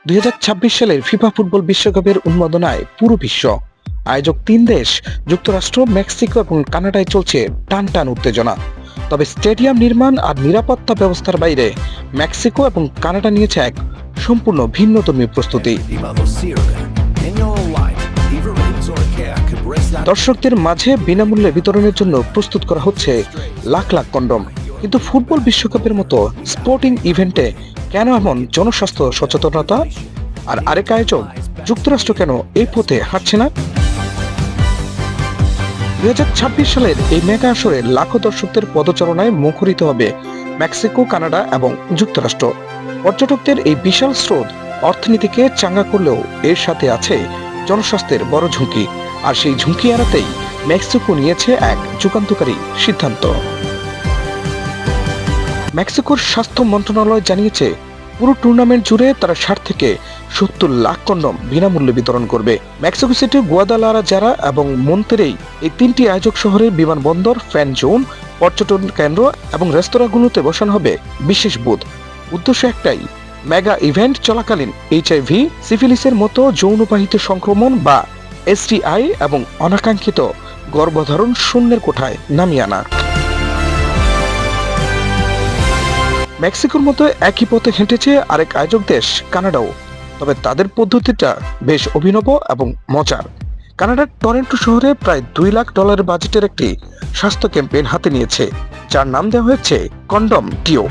2026 সালের FIFA football বিশ্বকাপের উন্মাদনায় পুরো বিশ্ব। আয়োজক 3 দেশ যুক্তরাষ্ট্র, মেক্সিকো এবং কানাডায় চলছে টান টান উত্তেজনা। তবে স্টেডিয়াম নির্মাণ আর নিরাপত্তা ব্যবস্থার বাইরে মেক্সিকো এবং কানাডা নিয়েছে এক সম্পূর্ণ ভিন্নধর্মী প্রস্তুতি। দর্শকদের মাঝে বিনামূল্যে বিতরণের জন্য প্রস্তুত করা হচ্ছে লাখ লাখ কন্ডম। কিন্তু ফুটবল বিশ্বকাপের মতো স্পোর্টিং ইভেন্টে কেন এমন জনস্বাস্থ্য সচেতনতা? আর আরেক আয়োজক যুক্তরাষ্ট্র কেন এই পথে হাঁটছে না? 2026 সালের এই মেগা আসরে লাখো দর্শকদের পদচারণায় মুখরিত হবে মেক্সিকো, কানাডা এবং যুক্তরাষ্ট্র। পর্যটকদের এই বিশাল স্রোত অর্থনীতিকে চাঙ্গা করলেও এর সাথে আছে জনস্বাস্থ্যের বড় ঝুঁকি। আর সেই ঝুঁকি এড়াতেই মেক্সিকো নিয়েছে এক যুগান্তকারী সিদ্ধান্ত। মেক্সিকোর স্বাস্থ্য মন্ত্রণালয় জানিয়েছে, পুরো টুর্নামেন্ট জুড়ে তারা 60 থেকে 70 লাখ কন্ডম বিনামূল্যে বিতরণ করবে। মেক্সিকো সিটি, গুয়াদালাজারা এবং মন্তেরেই এই 3টি আয়োজক শহরের বিমানবন্দর, ফ্যান জোন, পর্যটন কেন্দ্র এবং রেস্তোরাঁগুলোতে বসানো হবে বিশেষ বুথ। উদ্দেশ্য একটাই, মেগা ইভেন্ট চলাকালীন HIV, সিফিলিসের মতো যৌনবাহিত সংক্রমণ বা STI এবং অনাকাঙ্ক্ষিত গর্ভধারণ শূন্যের কোঠায় নামিয়ে আনা। মেক্সিকোর মতো একই পথে হেঁটেছে আরেক আয়োজক দেশ কানাডাও। তবে তাদের পদ্ধতিটা বেশ অভিনব এবং মজার। কানাডার টরন্টো শহরে প্রায় $2 লাখ বাজেটের একটি স্বাস্থ্য ক্যাম্পেইন হাতে নিয়েছে, যার নাম দেওয়া হয়েছে কন্ডম টিও।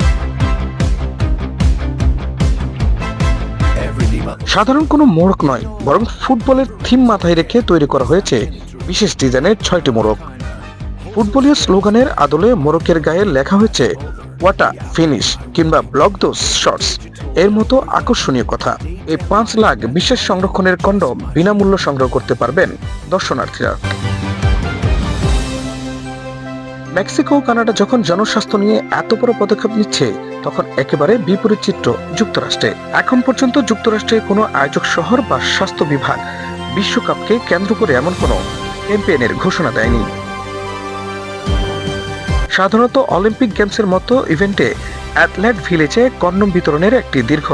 সাধারণ কোনো মোড়ক নয়, বরং ফুটবলের থিম মাথায় রেখে তৈরি করা হয়েছে বিশেষ ডিজাইনের 6টি মোড়ক। ফুটবলীয় স্লোগানের আদলে মোড়কের গায়ে লেখা হয়েছে ওয়াটা ফিনিশ কিংবা ব্লক দোজ শটস এর মতো আকর্ষণীয় কথা। এই 5 লাখ বিশেষ সংরক্ষণের কন্ডম বিনামূল্য সংগ্রহ করতে পারবেন দর্শনার্থীরা। মেক্সিকো ও কানাডা যখন জনস্বাস্থ্য নিয়ে এত বড় পদক্ষেপ নিচ্ছে, তখন একেবারে বিপরীত চিত্র যুক্তরাষ্ট্রে। এখন পর্যন্ত যুক্তরাষ্ট্রের কোনো আয়োজক শহর বা স্বাস্থ্য বিভাগ বিশ্বকাপকে কেন্দ্র করে এমন কোনো ক্যাম্পেইনের ঘোষণা দেয়নি। সাধারণত অলিম্পিক গেমসের মতো ইভেন্টে অ্যাথলেট ভিলেজে কন্ডম বিতরণের একটি দীর্ঘ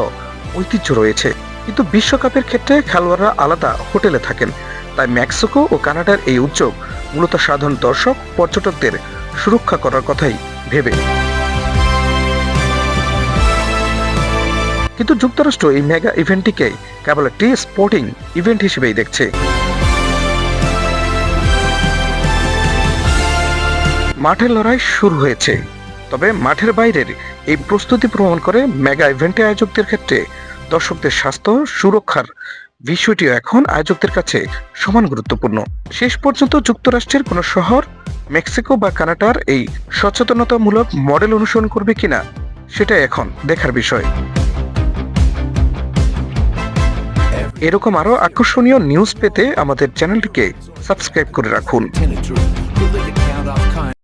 ঐতিহ্য রয়েছে, কিন্তু বিশ্বকাপের ক্ষেত্রে খেলোয়াড়রা আলাদা হোটেলে থাকেন। তাই মেক্সিকো ও কানাডার এই উদ্যোগ মূলত সাধারণ দর্শক, পর্যটকদের সুরক্ষা করার কথাই ভেবে। কিন্তু যুক্তরাষ্ট্র এই মেগা ইভেন্টটিকে কেবল একটি স্পোর্টিং ইভেন্ট হিসেবেই দেখছে। মাঠের লড়াই শুরু হয়েছে, তবে মাঠের বাইরের এই প্রস্তুতি প্রমাণ করে মেগা ইভেন্টে আয়োজকদের ক্ষেত্রে দর্শকদের স্বাস্থ্য সুরক্ষার বিষয়টিও এখন আয়োজকদের কাছে সমান গুরুত্বপূর্ণ। শেষ পর্যন্ত যুক্তরাষ্ট্রের কোনো শহর মেক্সিকো বা কানাডার এই সচেতনতামূলক মডেল অনুসরণ করবে কিনা, সেটাই এখন দেখার বিষয়। এরকম আরো আকর্ষণীয় নিউজ পেতে আমাদের চ্যানেলটিকে সাবস্ক্রাইব করে রাখুন।